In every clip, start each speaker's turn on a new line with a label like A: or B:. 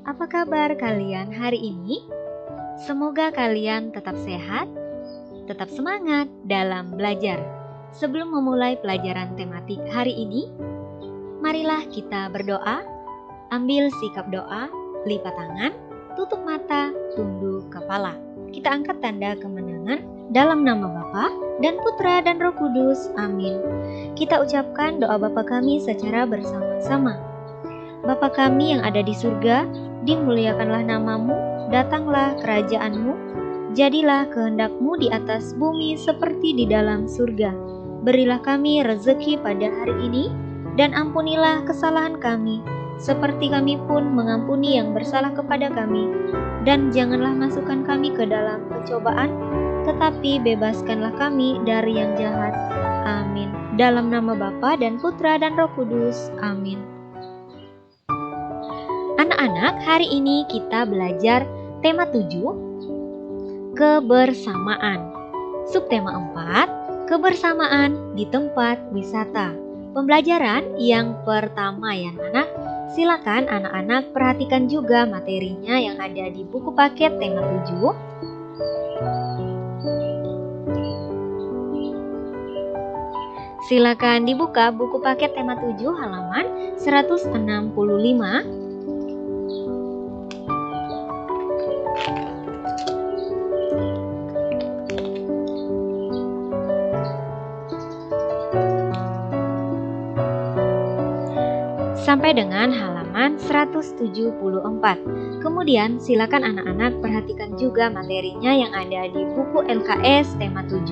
A: Apa kabar kalian hari ini? Semoga kalian tetap sehat, tetap semangat dalam belajar. Sebelum memulai pelajaran tematik hari ini, marilah kita berdoa. Ambil sikap doa, lipat tangan, tutup mata, tunduk kepala. Kita angkat tanda kemenangan dalam nama Bapa dan Putra dan Roh Kudus. Amin. Kita ucapkan doa Bapa kami secara bersama-sama. Bapa kami yang ada di surga, dimuliakanlah namamu, datanglah kerajaanmu, jadilah kehendak-mu di atas bumi seperti di dalam surga. Berilah kami rezeki pada hari ini, dan ampunilah kesalahan kami, seperti kami pun mengampuni yang bersalah kepada kami. Dan janganlah masukkan kami ke dalam pencobaan, tetapi bebaskanlah kami dari yang jahat. Amin. Dalam nama Bapa dan Putra dan Roh Kudus. Amin. Anak-anak, hari ini kita belajar tema 7, kebersamaan. Subtema 4, kebersamaan di tempat wisata. Pembelajaran yang pertama ya anak-anak. Silakan anak-anak perhatikan juga materinya yang ada di buku paket tema 7. Silakan dibuka buku paket tema 7 halaman 165. Sampai dengan halaman 174. Kemudian silakan anak-anak perhatikan juga materinya yang ada di buku LKS tema 7.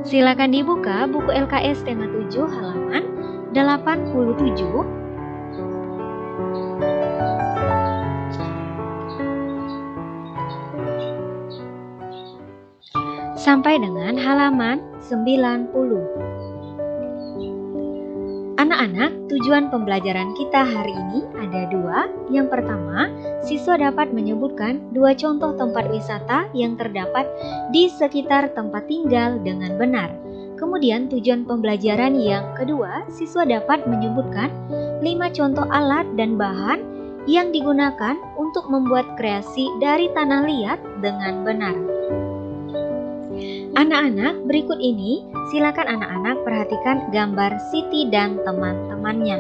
A: Silakan dibuka buku LKS tema 7 halaman 87. Sampai dengan halaman 90. Anak-anak, tujuan pembelajaran kita hari ini ada 2. Yang pertama, siswa dapat menyebutkan 2 contoh tempat wisata yang terdapat di sekitar tempat tinggal dengan benar. Kemudian tujuan pembelajaran yang kedua, siswa dapat menyebutkan 5 contoh alat dan bahan yang digunakan untuk membuat kreasi dari tanah liat dengan benar. Anak-anak, berikut ini silakan anak-anak perhatikan gambar Siti dan teman-temannya.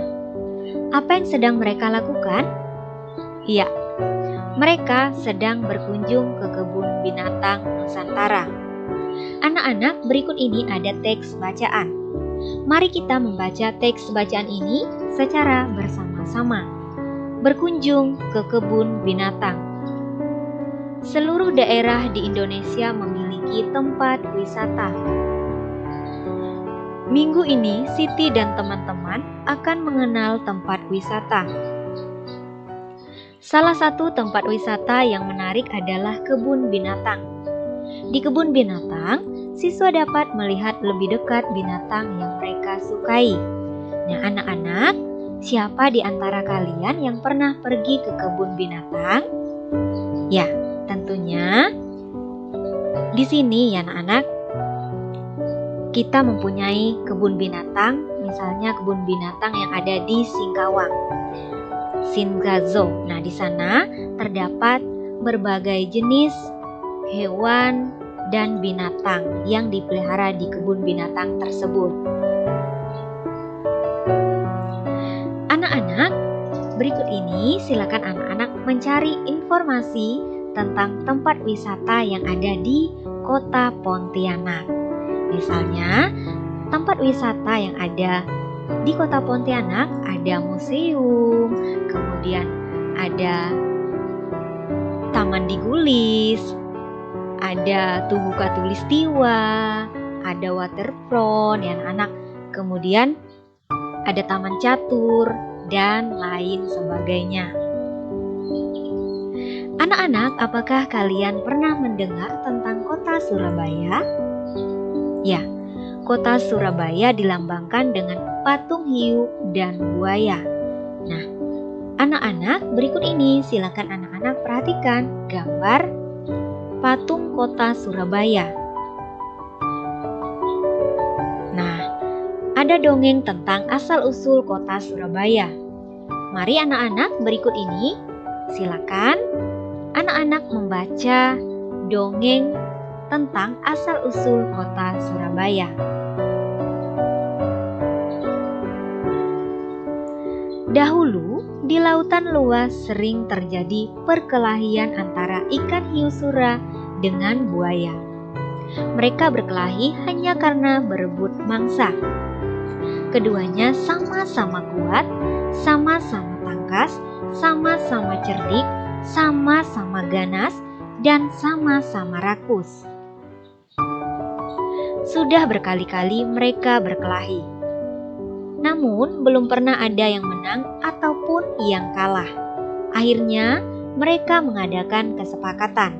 A: Apa yang sedang mereka lakukan? Ya, mereka sedang berkunjung ke kebun binatang Nusantara. Anak-anak, berikut ini ada teks bacaan. Mari kita membaca teks bacaan ini secara bersama-sama. Berkunjung ke kebun binatang. Seluruh daerah di Indonesia memiliki tempat wisata. Minggu ini, Siti dan teman-teman akan mengenal tempat wisata. Salah satu tempat wisata yang menarik adalah kebun binatang. Di kebun binatang, siswa dapat melihat lebih dekat binatang yang mereka sukai. Nah, anak-anak, siapa di antara kalian yang pernah pergi ke kebun binatang? Ya, tentunya di sini ya anak-anak, kita mempunyai kebun binatang, misalnya kebun binatang yang ada di Singkawang, Singazo. Nah, di sana terdapat berbagai jenis hewan dan binatang yang dipelihara di kebun binatang tersebut. Anak-anak, berikut ini silakan anak-anak mencari informasi tentang tempat wisata yang ada di Kota Pontianak. Misalnya, tempat wisata yang ada di Kota Pontianak ada museum, kemudian ada Taman Digulis, ada Tugu Katulistiwa, ada waterfront ya anak-anak, kemudian ada Taman Catur dan lain sebagainya. Anak-anak, apakah kalian pernah mendengar tentang kota Surabaya? Ya, kota Surabaya dilambangkan dengan patung hiu dan buaya. Nah, anak-anak, berikut ini silakan anak-anak perhatikan gambar patung kota Surabaya. Nah, ada dongeng tentang asal-usul kota Surabaya. Mari anak-anak, berikut ini silakan anak-anak membaca dongeng tentang asal-usul kota Surabaya. Dahulu, di lautan luas sering terjadi perkelahian antara ikan hiu sura dengan buaya. Mereka berkelahi hanya karena berebut mangsa. Keduanya sama-sama kuat, sama-sama tangkas, sama-sama cerdik, sama-sama ganas, dan sama-sama rakus. Sudah berkali-kali mereka berkelahi. Namun belum pernah ada yang menang ataupun yang kalah. Akhirnya mereka mengadakan kesepakatan.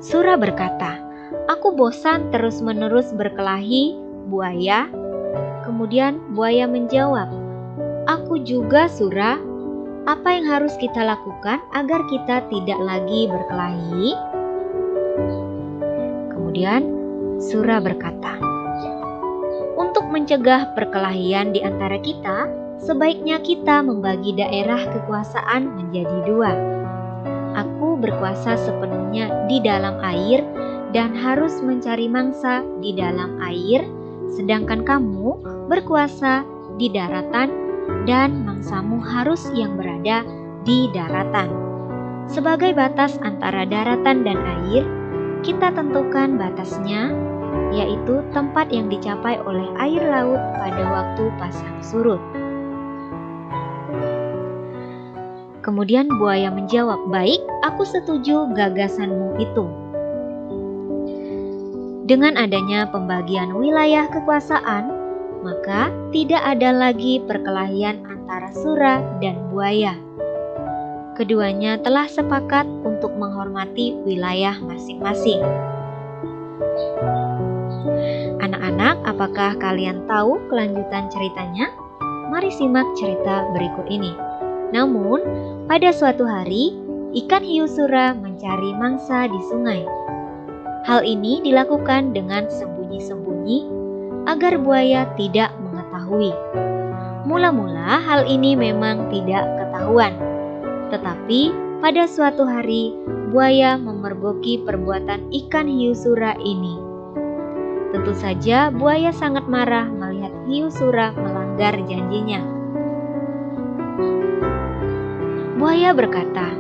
A: Sura berkata, "Aku bosan terus-menerus berkelahi, buaya." Kemudian buaya menjawab, "Aku juga, Sura. Apa yang harus kita lakukan agar kita tidak lagi berkelahi?" Kemudian Sura berkata, "Untuk mencegah perkelahian di antara kita, sebaiknya kita membagi daerah kekuasaan menjadi dua. Aku berkuasa sepenuhnya di dalam air dan harus mencari mangsa di dalam air, sedangkan kamu berkuasa di daratan dan mangsamu harus yang berada di daratan. Sebagai batas antara daratan dan air, kita tentukan batasnya, yaitu tempat yang dicapai oleh air laut pada waktu pasang surut." Kemudian buaya menjawab, "Baik, aku setuju gagasanmu itu." Dengan adanya pembagian wilayah kekuasaan, maka tidak ada lagi perkelahian antara sura dan buaya. Keduanya telah sepakat untuk menghormati wilayah masing-masing. Anak-anak, apakah kalian tahu kelanjutan ceritanya? Mari simak cerita berikut ini. Namun, pada suatu hari, ikan hiu sura mencari mangsa di sungai. Hal ini dilakukan dengan sembunyi-sembunyi agar buaya tidak mengetahui. Mula-mula hal ini memang tidak ketahuan. Tetapi pada suatu hari, buaya memergoki perbuatan ikan hiu sura ini. Tentu saja buaya sangat marah melihat hiu sura melanggar janjinya. Buaya berkata,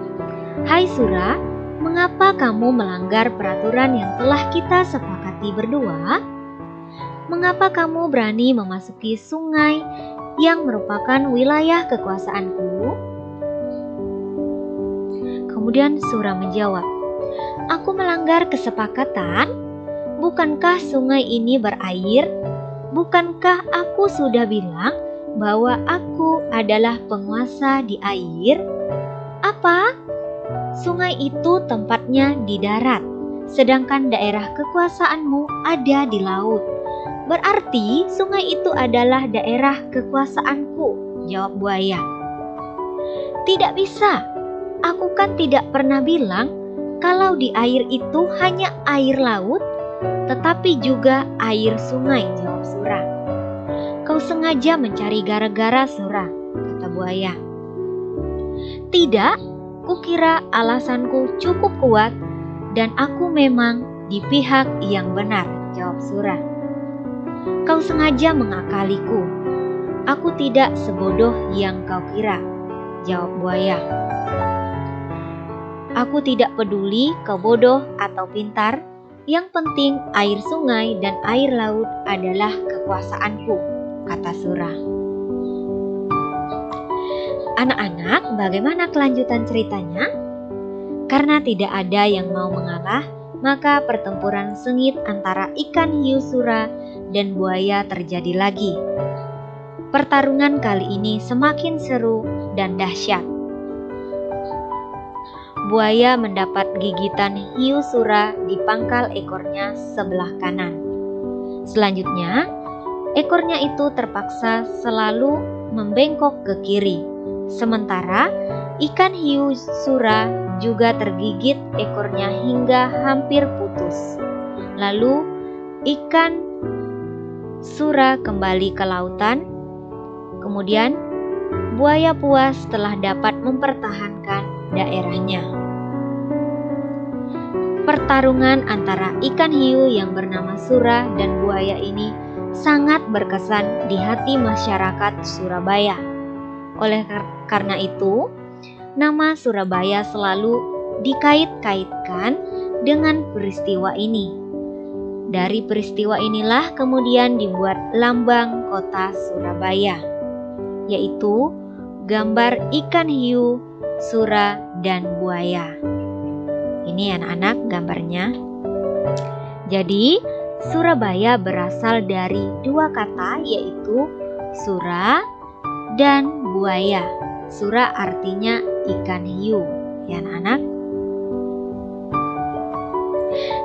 A: "Hai Sura, mengapa kamu melanggar peraturan yang telah kita sepakati berdua? Mengapa kamu berani memasuki sungai yang merupakan wilayah kekuasaanku?" Kemudian Sura menjawab, "Aku melanggar kesepakatan. Bukankah sungai ini berair? Bukankah aku sudah bilang bahwa aku adalah penguasa di air? Apa? Sungai itu tempatnya di darat, sedangkan daerah kekuasaanmu ada di laut. Berarti sungai itu adalah daerah kekuasaanku," jawab buaya. "Tidak bisa. Aku kan tidak pernah bilang kalau di air itu hanya air laut, tetapi juga air sungai," jawab Sura. "Kau sengaja mencari gara-gara, Sura," kata buaya. "Tidak, kukira alasanku cukup kuat dan aku memang di pihak yang benar," jawab Sura. "Kau sengaja mengakaliku. Aku tidak sebodoh yang kau kira," jawab buaya. "Aku tidak peduli kau bodoh atau pintar. Yang penting air sungai dan air laut adalah kekuasaanku," kata Sura. Anak-anak, bagaimana kelanjutan ceritanya? Karena tidak ada yang mau mengalah, maka pertempuran sengit antara ikan hiu sura dan buaya terjadi lagi. Pertarungan kali ini semakin seru dan dahsyat. Buaya mendapat gigitan hiu sura di pangkal ekornya sebelah kanan. Selanjutnya, ekornya itu terpaksa selalu membengkok ke kiri. Sementara ikan hiu sura juga tergigit ekornya hingga hampir putus. Lalu ikan Sura kembali ke lautan. Kemudian buaya puas telah dapat mempertahankan daerahnya. Pertarungan antara ikan hiu yang bernama Sura dan buaya ini sangat berkesan di hati masyarakat Surabaya. Oleh karena itu, nama Surabaya selalu dikait-kaitkan dengan peristiwa ini. Dari peristiwa inilah kemudian dibuat lambang kota Surabaya, yaitu gambar ikan hiu, sura, dan buaya. Ini anak-anak gambarnya. Jadi, Surabaya berasal dari dua kata, yaitu sura dan buaya. Sura artinya ikan hiu, ya anak-anak.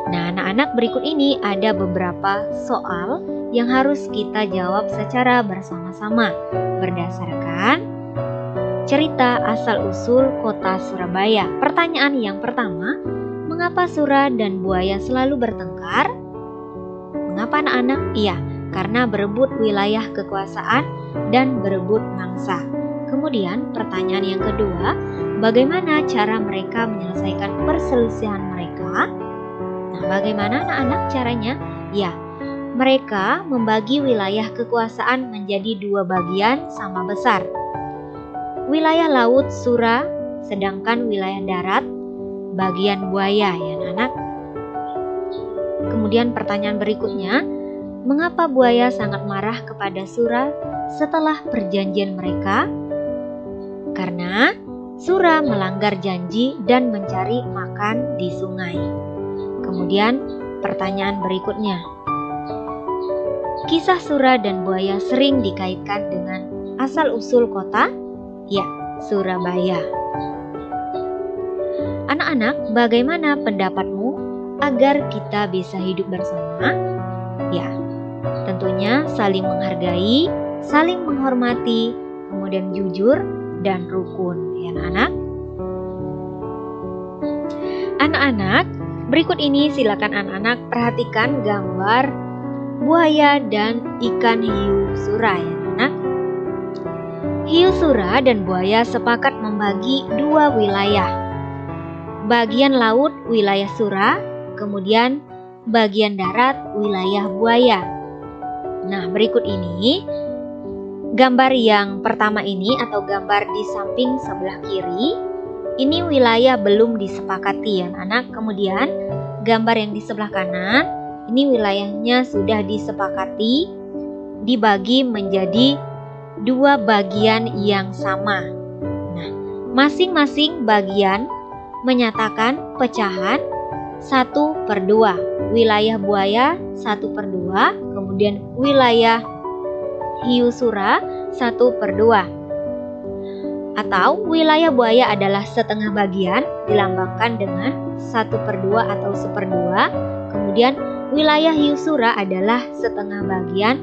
A: Nah, anak-anak, berikut ini ada beberapa soal yang harus kita jawab secara bersama-sama berdasarkan cerita asal-usul kota Surabaya. Pertanyaan yang pertama, mengapa sura dan buaya selalu bertengkar? Mengapa anak-anak? Iya, karena berebut wilayah kekuasaan dan berebut mangsa. Kemudian pertanyaan yang kedua, bagaimana cara mereka menyelesaikan perselisihan mereka? Nah, bagaimana anak-anak caranya? Ya, mereka membagi wilayah kekuasaan menjadi dua bagian sama besar. Wilayah laut sura, sedangkan wilayah darat bagian buaya, ya anak-anak. Kemudian pertanyaan berikutnya, mengapa buaya sangat marah kepada sura setelah perjanjian mereka? Karena sura melanggar janji dan mencari makan di sungai. Kemudian pertanyaan berikutnya, kisah sura dan buaya sering dikaitkan dengan asal-usul kota? Ya, Surabaya. Anak-anak, bagaimana pendapatmu agar kita bisa hidup bersama? Ya, tentunya saling menghargai, saling menghormati, kemudian jujur dan rukun, ya anak-anak. Anak-anak, berikut ini silakan anak-anak perhatikan gambar buaya dan ikan hiu sura, ya anak. Hiu sura dan buaya sepakat membagi dua wilayah. Bagian laut wilayah sura, kemudian bagian darat wilayah buaya. Nah, berikut ini gambar yang pertama ini atau gambar di samping sebelah kiri. Ini wilayah belum disepakati, ya anak. Kemudian gambar yang di sebelah kanan, ini wilayahnya sudah disepakati, dibagi menjadi dua bagian yang sama. Nah, masing-masing bagian menyatakan pecahan 1/2. Wilayah buaya 1/2, kemudian wilayah hiu sura 1/2. Atau wilayah buaya adalah setengah bagian, dilambangkan dengan 1/2 atau 1/2. Kemudian wilayah hiu sura adalah setengah bagian,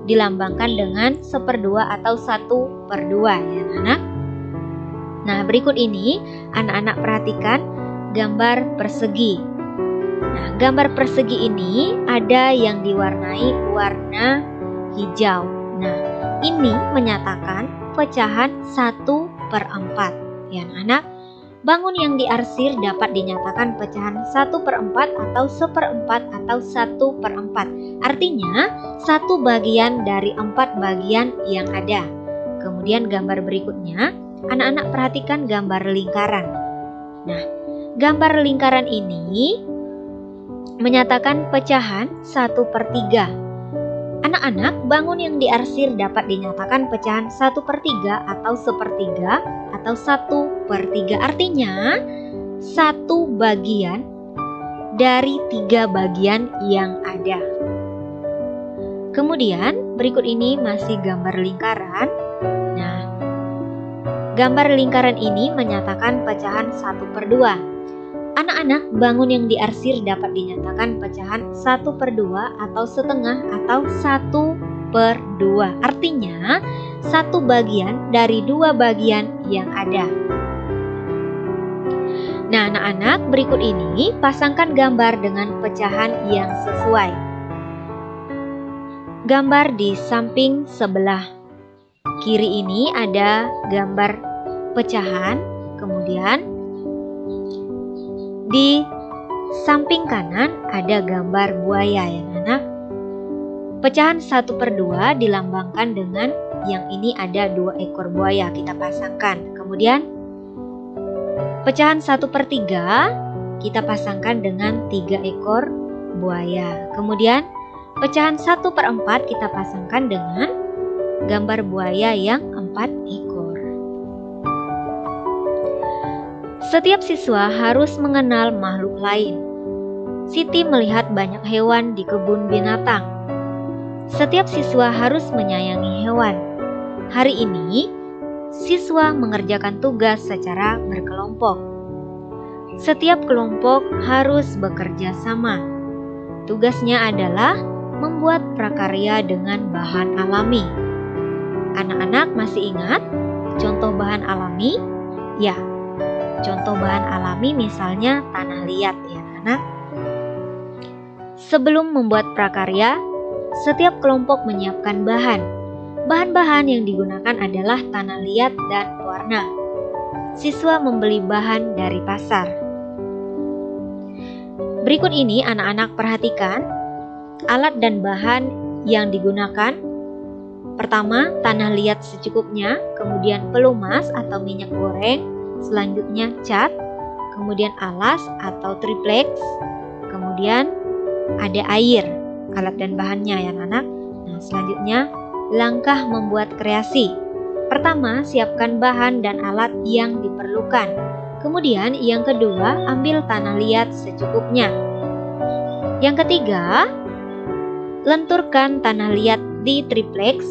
A: dilambangkan dengan 1/2 atau 1/2, ya anak. Nah, berikut ini anak-anak perhatikan gambar persegi. Nah, gambar persegi ini ada yang diwarnai warna hijau. Nah, ini menyatakan pecahan 1/4, ya anak. Bangun yang diarsir dapat dinyatakan pecahan 1/4 atau 1/4 atau 1/4. Artinya, satu bagian dari 4 bagian yang ada. Kemudian gambar berikutnya, anak-anak perhatikan gambar lingkaran. Nah, gambar lingkaran ini menyatakan pecahan 1/3. Anak-anak, bangun yang diarsir dapat dinyatakan pecahan 1/3 atau 1/3 atau 1/3. Artinya, satu bagian dari 3 bagian yang ada. Kemudian berikut ini masih gambar lingkaran. Nah, gambar lingkaran ini menyatakan pecahan 1/2. Anak-anak, bangun yang diarsir dapat dinyatakan pecahan 1/2 atau setengah atau 1/2. Artinya, satu bagian dari 2 bagian yang ada. Nah, anak-anak, berikut ini pasangkan gambar dengan pecahan yang sesuai. gambar di samping sebelah kiri ini ada gambar pecahan, kemudian di samping kanan ada gambar buaya ya anak. Pecahan 1/2 dilambangkan dengan yang ini ada 2 ekor buaya, kita pasangkan. Kemudian pecahan 1/3 kita pasangkan dengan 3 ekor buaya. Kemudian pecahan 1/4 kita pasangkan dengan gambar buaya yang 4 ekor. Setiap siswa harus mengenal makhluk lain. Siti melihat banyak hewan di kebun binatang. Setiap siswa harus menyayangi hewan. Hari ini, siswa mengerjakan tugas secara berkelompok. Setiap kelompok harus bekerja sama. Tugasnya adalah membuat prakarya dengan bahan alami. Anak-anak masih ingat contoh bahan alami? Ya, contoh bahan alami misalnya tanah liat ya anak. Sebelum membuat prakarya, setiap kelompok menyiapkan bahan. Bahan-bahan yang digunakan adalah tanah liat dan pewarna. Siswa membeli bahan dari pasar. Berikut ini anak-anak perhatikan alat dan bahan yang digunakan. Pertama, tanah liat secukupnya, kemudian pelumas atau minyak goreng, selanjutnya cat, kemudian alas atau triplex, kemudian ada air, alat dan bahannya ya anak. Nah, selanjutnya langkah membuat kreasi. Pertama, siapkan bahan dan alat yang diperlukan. Kemudian yang kedua, ambil tanah liat secukupnya. Yang ketiga, lenturkan tanah liat di triplex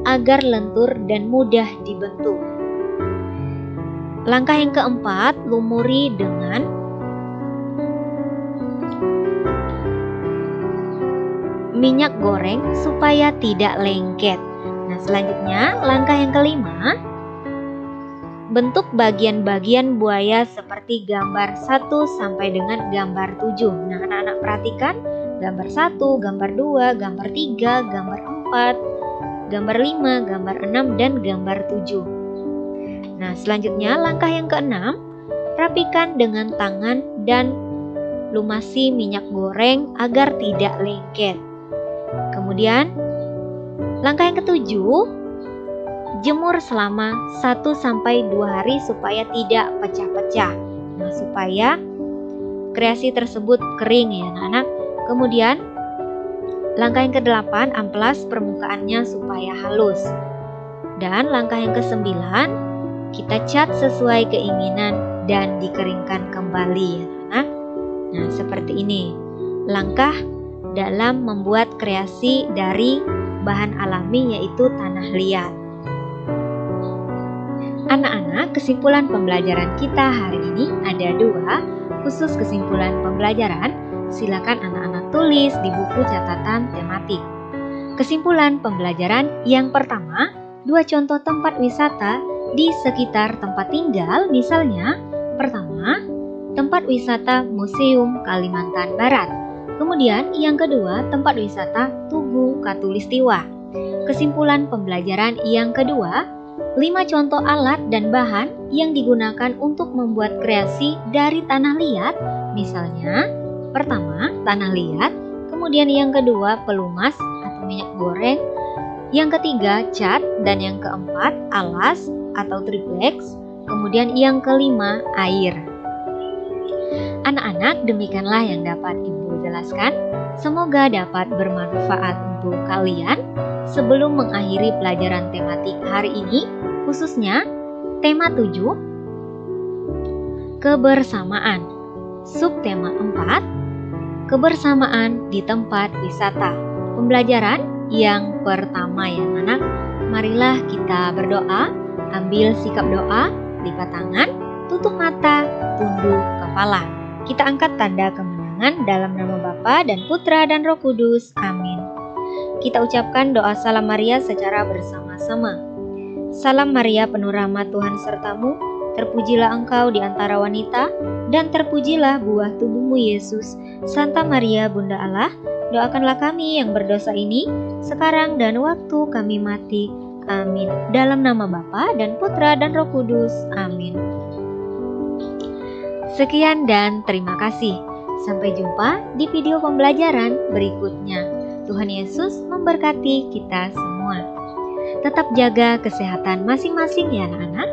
A: agar lentur dan mudah dibentuk. Langkah yang keempat, lumuri dengan minyak goreng supaya tidak lengket. Nah, selanjutnya langkah yang kelima, bentuk bagian-bagian buaya seperti gambar 1 sampai dengan gambar 7. Nah, anak-anak perhatikan gambar 1, gambar 2, gambar 3, gambar 4, gambar 5, gambar 6, dan gambar 7. Nah, selanjutnya langkah yang keenam, rapikan dengan tangan dan lumasi minyak goreng agar tidak lengket. Kemudian, langkah yang ketujuh, jemur selama 1-2 hari supaya tidak pecah-pecah. Nah, supaya kreasi tersebut kering ya anak-anak. Kemudian, langkah yang ke-8, amplas permukaannya supaya halus. Dan langkah yang ke-9, kita cat sesuai keinginan dan dikeringkan kembali ya anak. Nah, seperti ini langkah dalam membuat kreasi dari bahan alami yaitu tanah liat. Anak-anak, kesimpulan pembelajaran kita hari ini ada 2. Khusus kesimpulan pembelajaran, silakan anak-anak tulis di buku catatan tematik. Kesimpulan pembelajaran yang pertama, 2 contoh tempat wisata di sekitar tempat tinggal, misalnya pertama, tempat wisata Museum Kalimantan Barat. Kemudian yang kedua, tempat wisata Tugu Katulistiwa. Kesimpulan pembelajaran yang kedua, 5 contoh alat dan bahan yang digunakan untuk membuat kreasi dari tanah liat, misalnya pertama, tanah liat, kemudian yang kedua, pelumas atau minyak goreng, yang ketiga, cat, dan yang keempat, alas atau triplex, kemudian yang kelima, air. Anak-anak, demikianlah yang dapat Ibu jelaskan. Semoga dapat bermanfaat untuk kalian. Sebelum mengakhiri pelajaran tematik hari ini, khususnya tema 7, kebersamaan. Subtema 4, kebersamaan di tempat wisata. Pembelajaran yang pertama ya anak, marilah kita berdoa, ambil sikap doa, lipat tangan, tutup mata, tunduk kepala. Kita angkat tanda kemenangan dalam nama Bapa dan Putra dan Roh Kudus. Amin. Kita ucapkan doa Salam Maria secara bersama-sama. Salam Maria, penuh rahmat, Tuhan sertamu, terpujilah engkau di antara wanita, dan terpujilah buah tubuhmu Yesus. Santa Maria, Bunda Allah, Doakanlah kami yang berdosa ini, sekarang dan waktu kami mati. Amin. Dalam nama Bapa dan Putra dan Roh Kudus. Amin. Sekian dan terima kasih. Sampai jumpa di video pembelajaran berikutnya. Tuhan Yesus memberkati kita semua. Tetap jaga kesehatan masing-masing ya anak-anak.